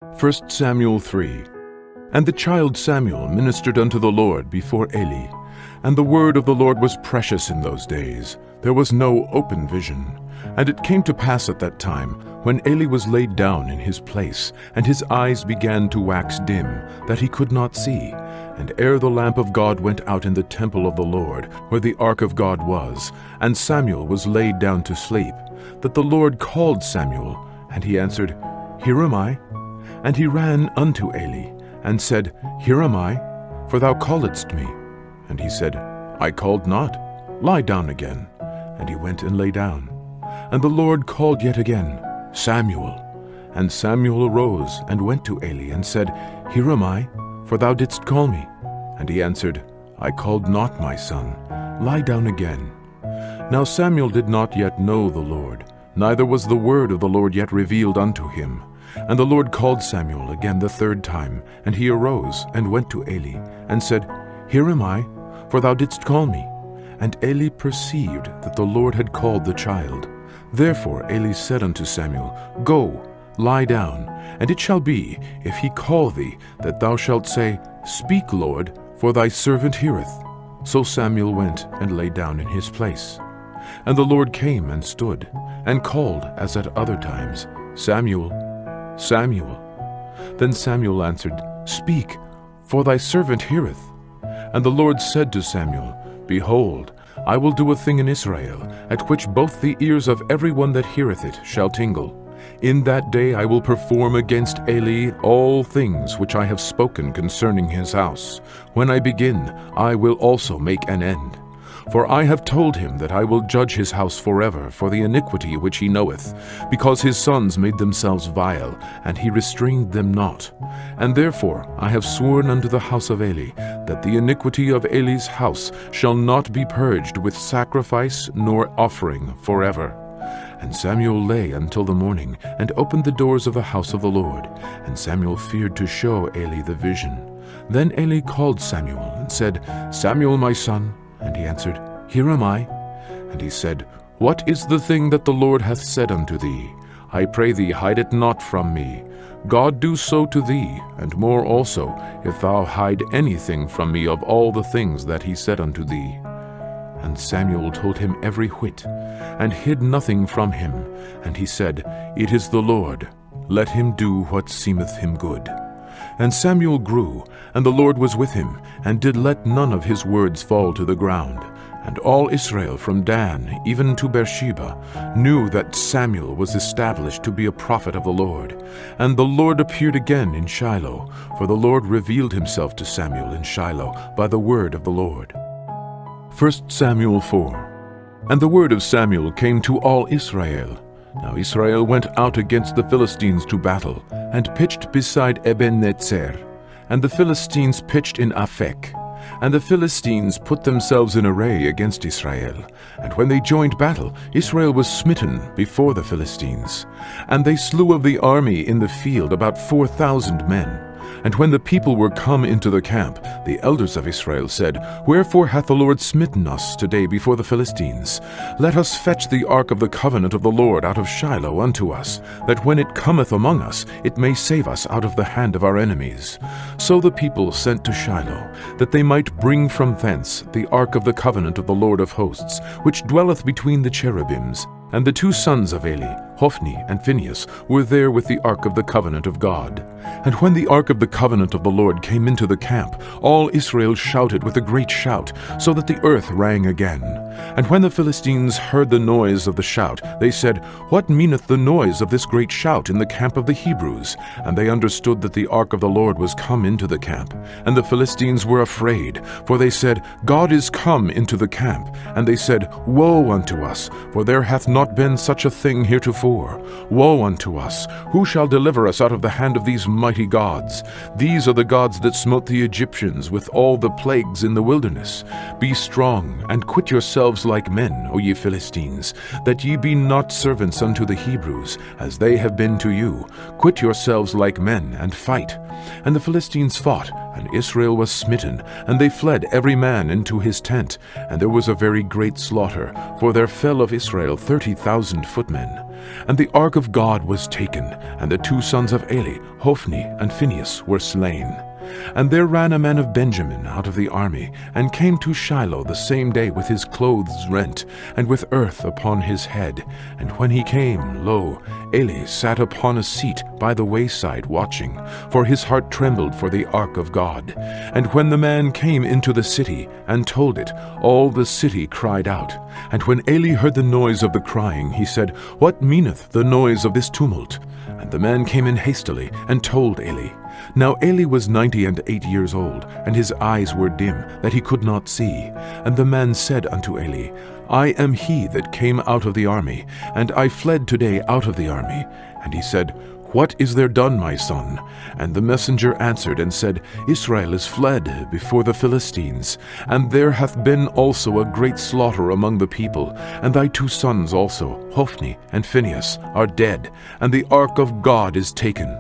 1 Samuel 3. And the child Samuel ministered unto the Lord before Eli. And the word of the Lord was precious in those days. There was no open vision. And it came to pass at that time, when Eli was laid down in his place, and his eyes began to wax dim, that he could not see. And ere the lamp of God went out in the temple of the Lord, where the ark of God was, and Samuel was laid down to sleep, that the Lord called Samuel, and he answered, Here am I. And he ran unto Eli, and said, Here am I, for thou calledst me. And he said, I called not. Lie down again. And he went and lay down. And the Lord called yet again, Samuel. And Samuel arose and went to Eli, and said, Here am I, for thou didst call me. And he answered, I called not, my son. Lie down again. Now Samuel did not yet know the Lord, neither was the word of the Lord yet revealed unto him. And the Lord called Samuel again the third time, and he arose and went to Eli, and said, Here am I, for thou didst call me. And Eli perceived that the Lord had called the child. Therefore Eli said unto Samuel, Go, lie down, and it shall be, if he call thee, that thou shalt say, Speak, Lord, for thy servant heareth. So Samuel went and lay down in his place. And the Lord came and stood, and called as at other times, Samuel, Samuel. Then Samuel answered, Speak, for thy servant heareth. And the Lord said to Samuel, Behold, I will do a thing in Israel, at which both the ears of every one that heareth it shall tingle. In that day I will perform against Eli all things which I have spoken concerning his house. When I begin, I will also make an end. For I have told him that I will judge his house forever for the iniquity which he knoweth, because his sons made themselves vile, and he restrained them not. And therefore I have sworn unto the house of Eli, that the iniquity of Eli's house shall not be purged with sacrifice nor offering forever. And Samuel lay until the morning, and opened the doors of the house of the Lord. And Samuel feared to show Eli the vision. Then Eli called Samuel, and said, Samuel, my son. And he answered, Here am I. And he said, What is the thing that the Lord hath said unto thee? I pray thee, hide it not from me. God do so to thee, and more also, if thou hide anything from me of all the things that he said unto thee. And Samuel told him every whit, and hid nothing from him. And he said, It is the Lord. Let him do what seemeth him good. And Samuel grew, and the Lord was with him, and did let none of his words fall to the ground. And all Israel from Dan even to Beersheba knew that Samuel was established to be a prophet of the Lord. And the Lord appeared again in Shiloh, for the Lord revealed himself to Samuel in Shiloh by the word of the Lord. 1 Samuel 4. And the word of Samuel came to all Israel. Now Israel went out against the Philistines to battle, and pitched beside Ebenezer. And the Philistines pitched in Aphek. And the Philistines put themselves in array against Israel. And when they joined battle, Israel was smitten before the Philistines. And they slew of the army in the field about 4,000 men. And when the people were come into the camp, the elders of Israel said, Wherefore hath the Lord smitten us today before the Philistines? Let us fetch the ark of the covenant of the Lord out of Shiloh unto us, that when it cometh among us, it may save us out of the hand of our enemies. So the people sent to Shiloh, that they might bring from thence the ark of the covenant of the Lord of hosts, which dwelleth between the cherubims. And the two sons of Eli, Hophni and Phinehas, were there with the ark of the covenant of God. And when the ark of the covenant of the Lord came into the camp, all Israel shouted with a great shout, so that the earth rang again. And when the Philistines heard the noise of the shout, they said, What meaneth the noise of this great shout in the camp of the Hebrews? And they understood that the ark of the Lord was come into the camp. And the Philistines were afraid, for they said, God is come into the camp. And they said, Woe unto us, for there hath not been such a thing heretofore. Woe unto us! Who shall deliver us out of the hand of these mighty gods? These are the gods that smote the Egyptians with all the plagues in the wilderness. Be strong, and quit yourselves like men, O ye Philistines, that ye be not servants unto the Hebrews, as they have been to you. Quit yourselves like men, and fight. And the Philistines fought, And Israel was smitten, and they fled every man into his tent, and there was a very great slaughter, for there fell of Israel 30,000 footmen. And the ark of God was taken, and the two sons of Eli, Hophni and Phinehas, were slain. And there ran a man of Benjamin out of the army, and came to Shiloh the same day with his clothes rent, and with earth upon his head. And when he came, lo, Eli sat upon a seat by the wayside watching, for his heart trembled for the ark of God. And when the man came into the city, and told it, all the city cried out. And when Eli heard the noise of the crying, he said, What meaneth the noise of this tumult? And the man came in hastily, and told Eli. Now Eli was 98 years old, and his eyes were dim, that he could not see. And the man said unto Eli, I am he that came out of the army, and I fled today out of the army. And he said, What is there done, my son? And the messenger answered and said, Israel is fled before the Philistines, and there hath been also a great slaughter among the people, and thy two sons also, Hophni and Phinehas, are dead, and the ark of God is taken.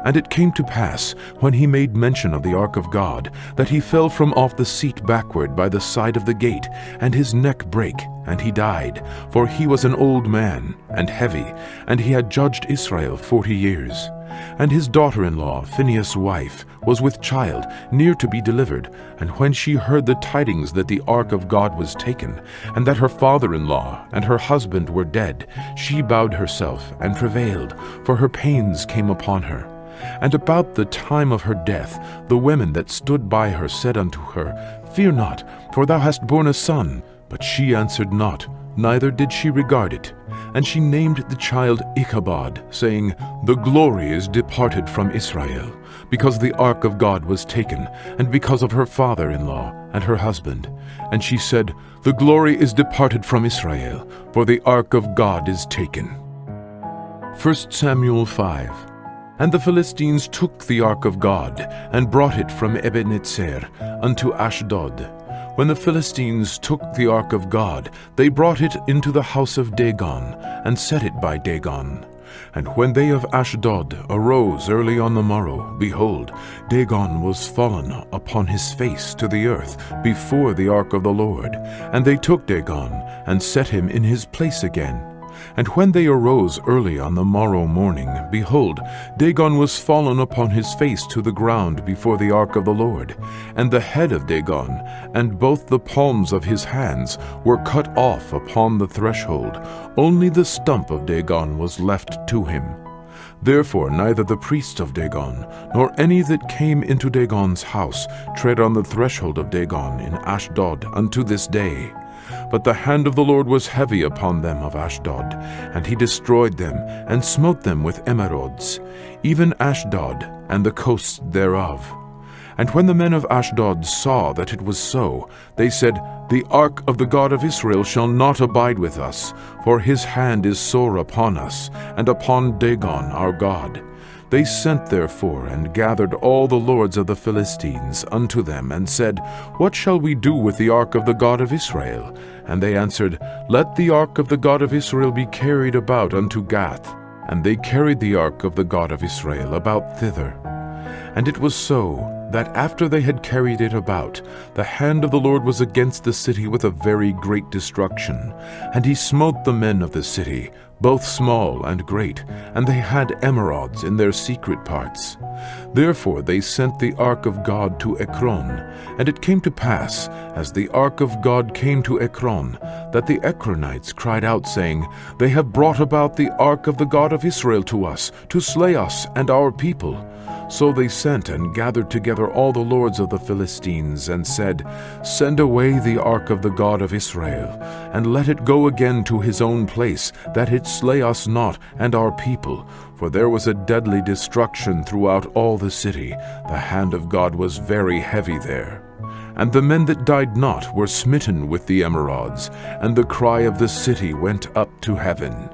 And it came to pass, when he made mention of the ark of God, that he fell from off the seat backward by the side of the gate, and his neck brake, and he died. For he was an old man, and heavy, and he had judged Israel 40 years. And his daughter-in-law, Phinehas' wife, was with child, near to be delivered. And when she heard the tidings that the ark of God was taken, and that her father-in-law and her husband were dead, she bowed herself and travailed, for her pains came upon her. And about the time of her death, the women that stood by her said unto her, Fear not, for thou hast borne a son. But she answered not, neither did she regard it. And she named the child Ichabod, saying, The glory is departed from Israel, because the ark of God was taken, and because of her father-in-law and her husband. And she said, The glory is departed from Israel, for the ark of God is taken. 1 Samuel 5. And the Philistines took the ark of God, and brought it from Ebenezer unto Ashdod. When the Philistines took the ark of God, they brought it into the house of Dagon, and set it by Dagon. And when they of Ashdod arose early on the morrow, behold, Dagon was fallen upon his face to the earth before the ark of the Lord. And they took Dagon, and set him in his place again. And when they arose early on the morrow morning, behold, Dagon was fallen upon his face to the ground before the ark of the Lord. And the head of Dagon, and both the palms of his hands, were cut off upon the threshold. Only the stump of Dagon was left to him. Therefore neither the priests of Dagon, nor any that came into Dagon's house, tread on the threshold of Dagon in Ashdod unto this day. But the hand of the Lord was heavy upon them of Ashdod, and he destroyed them, and smote them with emerods, even Ashdod and the coasts thereof. And when the men of Ashdod saw that it was so, they said, The ark of the God of Israel shall not abide with us, for his hand is sore upon us, and upon Dagon our God. They sent therefore and gathered all the lords of the Philistines unto them, and said, What shall we do with the ark of the God of Israel? And they answered, Let the ark of the God of Israel be carried about unto Gath. And they carried the ark of the God of Israel about thither. And it was so, that after they had carried it about, the hand of the Lord was against the city with a very great destruction. And he smote the men of the city, both small and great, and they had emerods in their secret parts. Therefore they sent the ark of God to Ekron. And it came to pass, as the ark of God came to Ekron, that the Ekronites cried out, saying, They have brought about the ark of the God of Israel to us, to slay us and our people. So they sent and gathered together all the lords of the Philistines, and said, Send away the ark of the God of Israel, and let it go again to his own place, that it slay us not and our people. For there was a deadly destruction throughout all the city. The hand of God was very heavy there. And the men that died not were smitten with the emerods, and the cry of the city went up to heaven.